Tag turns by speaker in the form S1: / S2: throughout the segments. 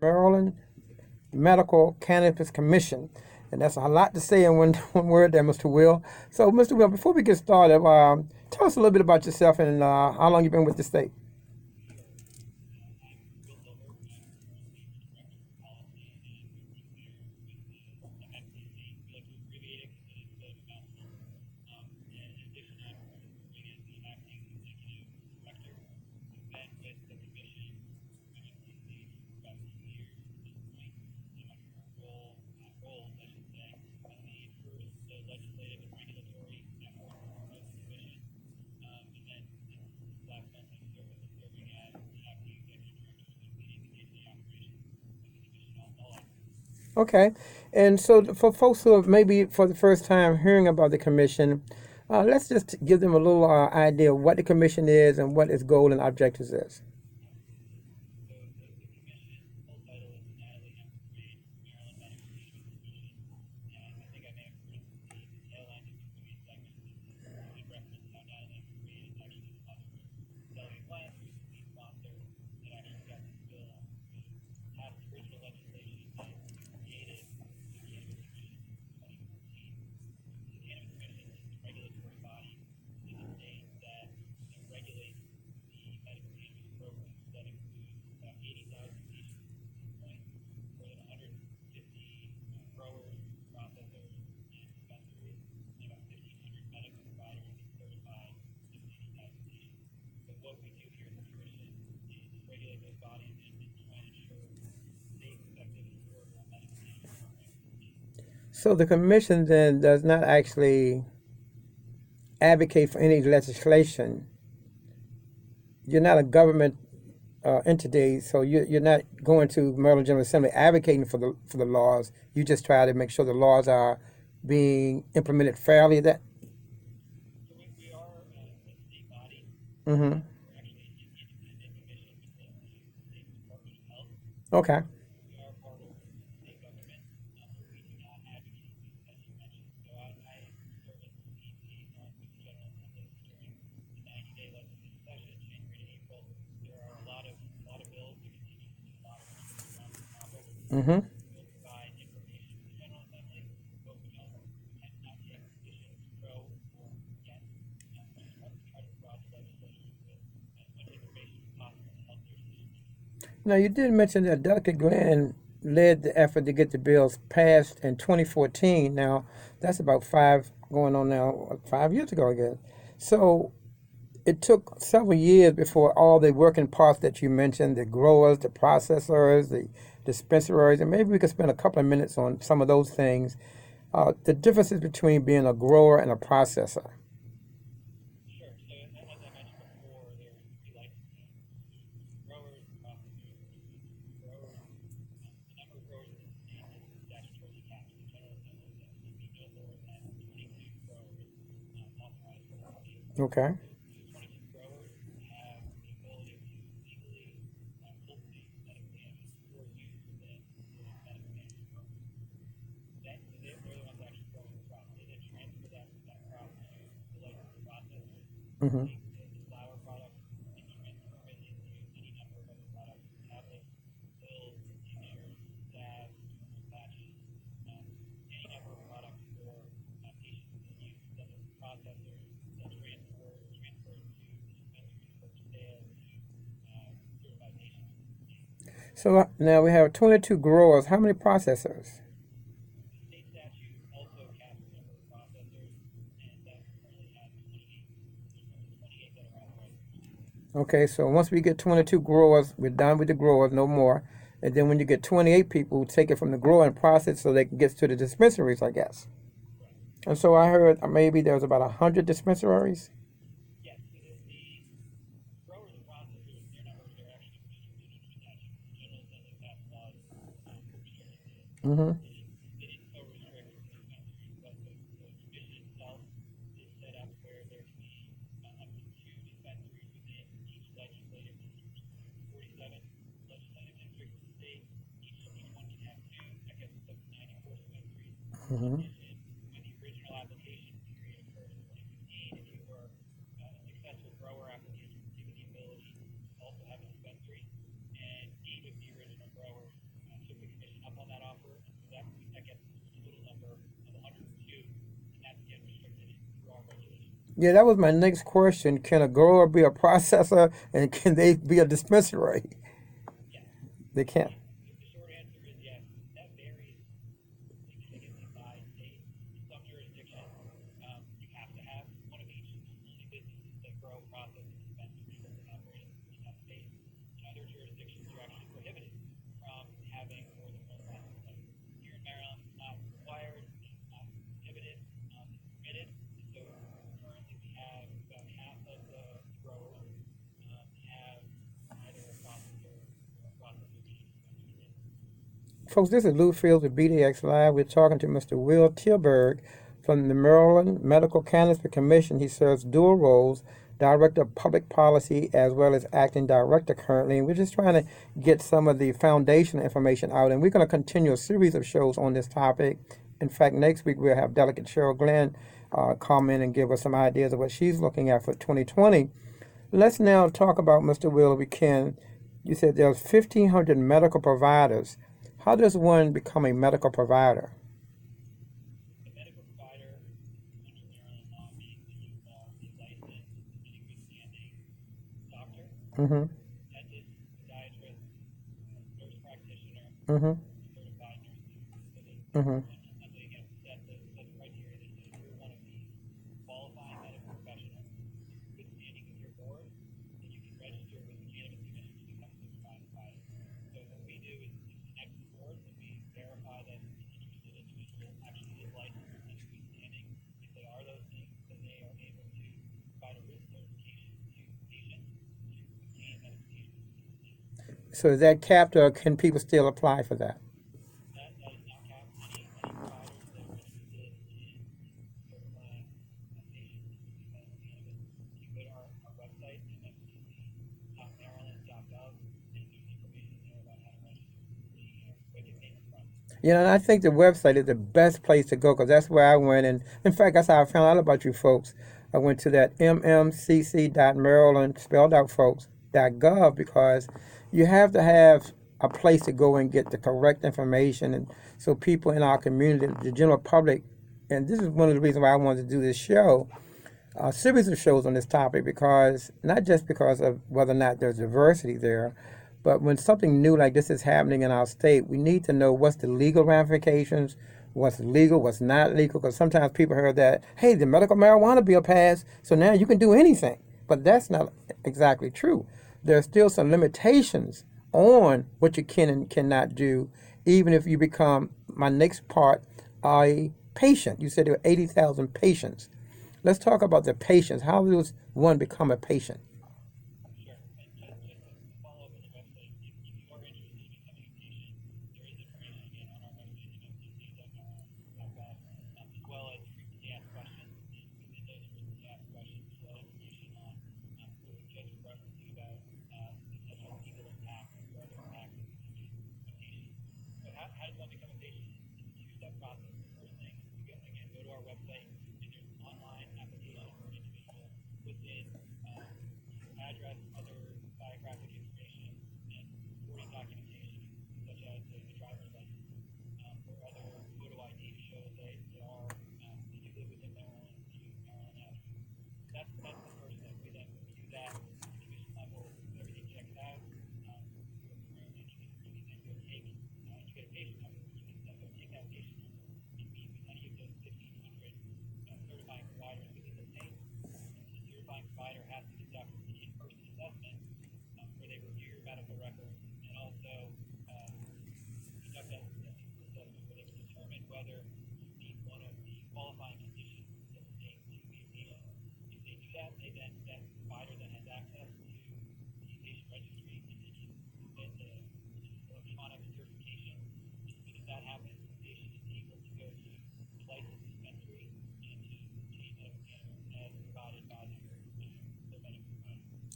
S1: Maryland Medical Cannabis Commission. And that's a lot to say in one, one word there, Mr. Will. So, Mr. Will, before we get started, tell us a little bit about yourself and how long you've been with the state. Okay. And so, for folks who are maybe for the first time hearing about the commission, let's just give them a little idea of what the commission is and what its goal and objectives is. So, the commission then does not actually advocate for any legislation. You're not a government entity, so you're not going to Maryland General Assembly advocating for the laws. You just try to make sure the laws are being implemented fairly. That. Mm-hmm. Okay. Mm-hmm. Now, you did mention that Delegate Glenn led the effort to get the bills passed in 2014. Now, that's about going on now, 5 years ago, I guess. So, it took several years before all the working parts that you mentioned, the growers, the processors, the dispensaries, and maybe we could spend a couple of minutes on some of those things. The differences between being a grower and a processor. Okay. Mm-hmm. So now we have 22 growers. How many processors? Okay, so once we get 22 growers, we're done with the growers, no more. And then when you get 28 people, take it from the grower and process so they can get to the dispensaries, I guess. And so I heard maybe there's about 100 dispensaries. Mm-hmm. Mm-hmm. Yeah, that was my next question. Can a grower be a processor and can they be a dispensary? They can't. Folks, this is Lou Fields with BDX Live. We're talking to Mr. Will Tilburg from the Maryland Medical Cannabis Commission. He serves dual roles, Director of Public Policy as well as Acting Director currently. And we're just trying to get some of the foundational information out. And we're going to continue a series of shows on this topic. In fact, next week we'll have Delegate Cheryl Glenn come in and give us some ideas of what she's looking at for 2020. Let's now talk about, Mr. Will, if we can. You said there's 1,500 medical providers. How does one become a medical provider? Mm-hmm. Mm-hmm. Mm-hmm. So is that capped, or can people still apply for that? You know, and I think the website is the best place to go because that's where I went. And in fact, that's how I found out about you folks. I went to that mmcc.maryland, spelled out folks, .gov, because you have to have a place to go and get the correct information. And so people in our community, the general public, and this is one of the reasons why I wanted to do this show, a series of shows on this topic, because not just because of whether or not there's diversity there, but when something new like this is happening in our state, we need to know what's the legal ramifications, what's legal, what's not legal, because sometimes people heard that, hey, the medical marijuana bill passed, so now you can do anything. But that's not exactly true. There are still some limitations on what you can and cannot do, even if you become, my next part, a patient. You said there were 80,000 patients. Let's talk about the patients. How does one become a patient?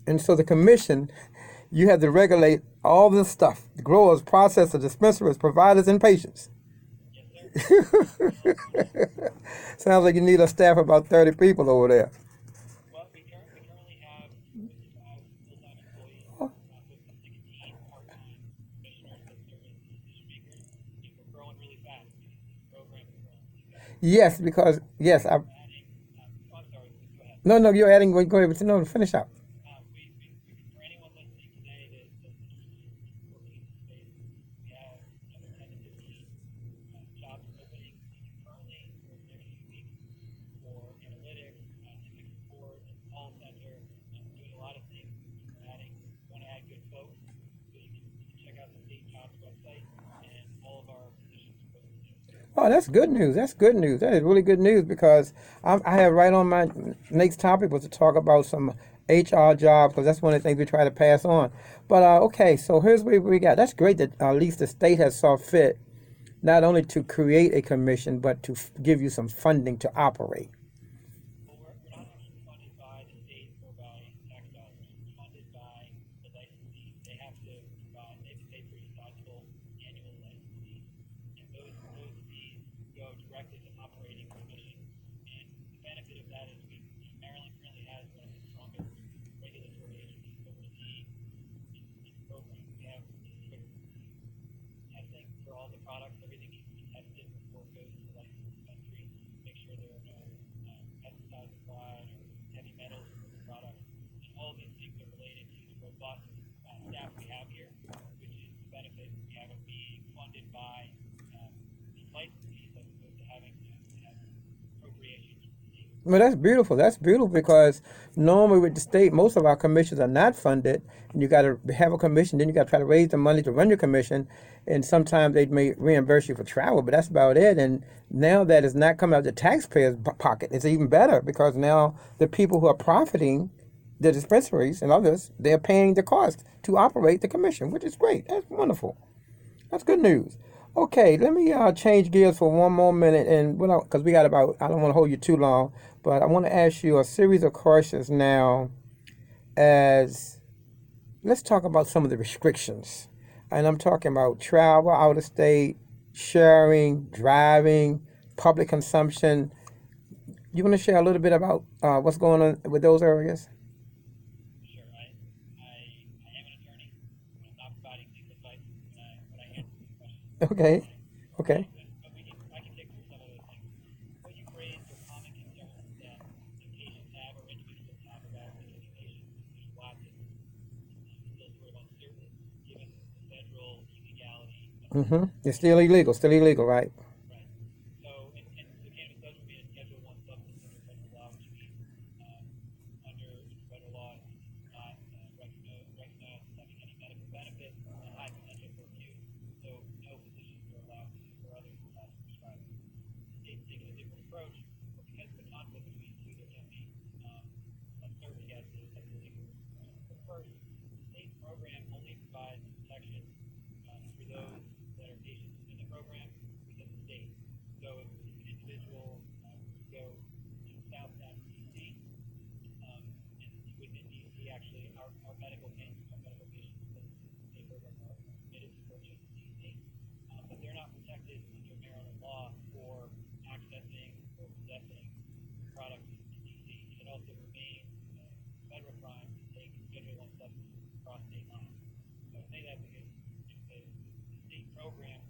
S1: And so the commission, you have to regulate all this stuff: the growers, processors, dispensaries, providers, and patients. Sounds like you need a staff of about 30 people over there. Yes, because yes, I No, no, you're adding. Go ahead. No, finish up.
S2: For anyone listening today that's interested in working in the space, we have another 10 to 15 jobs opening either currently or in the next few weeks for analytics, civic support, and call center. We're doing a lot of things. We're adding, want to add good folks. So you can check out the state jobs website, and all of our positions are posted there.
S1: Oh, that's good news. That's good news. That is really good news because I have right on my next topic was to talk about some HR jobs because that's one of the things we try to pass on. But okay, so here's what we got. That's great that at least the state has saw fit not only to create a commission but to give you some funding to operate.
S2: Well, we're not actually funded by the state or by tax dollars. We're funded by the licensees. They have to provide, they have to pay pretty sizable annual license fees. And those fees go directly to operating commission. And the benefit of that is Maryland currently has one of the strongest regulatory agencies overseeing this program. We have strict testing for all the products. Everything needs to be tested before it goes to the licensed dispensary. Make sure there are no pesticides applied or heavy metals in the products. And all of these things are related to the robust staff we have here, which is the benefit we have of being funded by these licensees as opposed to having to have appropriations from the state.
S1: Well, that's beautiful. That's beautiful because normally with the state, most of our commissions are not funded, and you got to have a commission. Then you got to try to raise the money to run your commission, and sometimes they may reimburse you for travel, but that's about it. And now that it's not coming out of the taxpayers' pocket, it's even better because now the people who are profiting, the dispensaries and others, they're paying the cost to operate the commission, which is great. That's wonderful. That's good news. Okay, let me change gears for one more minute, and because we got about, I don't want to hold you too long, but I want to ask you a series of questions now. As let's talk about some of the restrictions, and I'm talking about travel out of state, sharing, driving, public consumption. You want to share a little bit about what's going on with those areas?
S2: Sure, I am an attorney, but I'm not providing legal advice when I answer these questions.
S1: Okay, okay.
S2: But I can take through some of those things. What you've raised are common concerns that patients have or individuals have about taking medications. There's a lot that's still sort of uncertain given the federal illegality of
S1: Mm-hmm.
S2: cannabis.
S1: It's still illegal, right?
S2: Right. So cannabis does remain a Schedule One substance under federal law, which means um, under federal law it's not recognized as having any medical benefit and high potential for abuse. So no physicians are allowed to, or others are allowed to prescribe it. The state's taken a different approach, but because of the conflict between the two, there can be uncertainty as to legal. But first, the state program only provides protection for those that are patients within the program within the state. So if an individual were to go south to DC, and within DC, actually, our medical patients within the state program are permitted to purchase in DC, but they're not protected under Maryland law for accessing or possessing products in DC. And it also remains a federal crime to take Schedule One substances across state lines. So I say that because the state program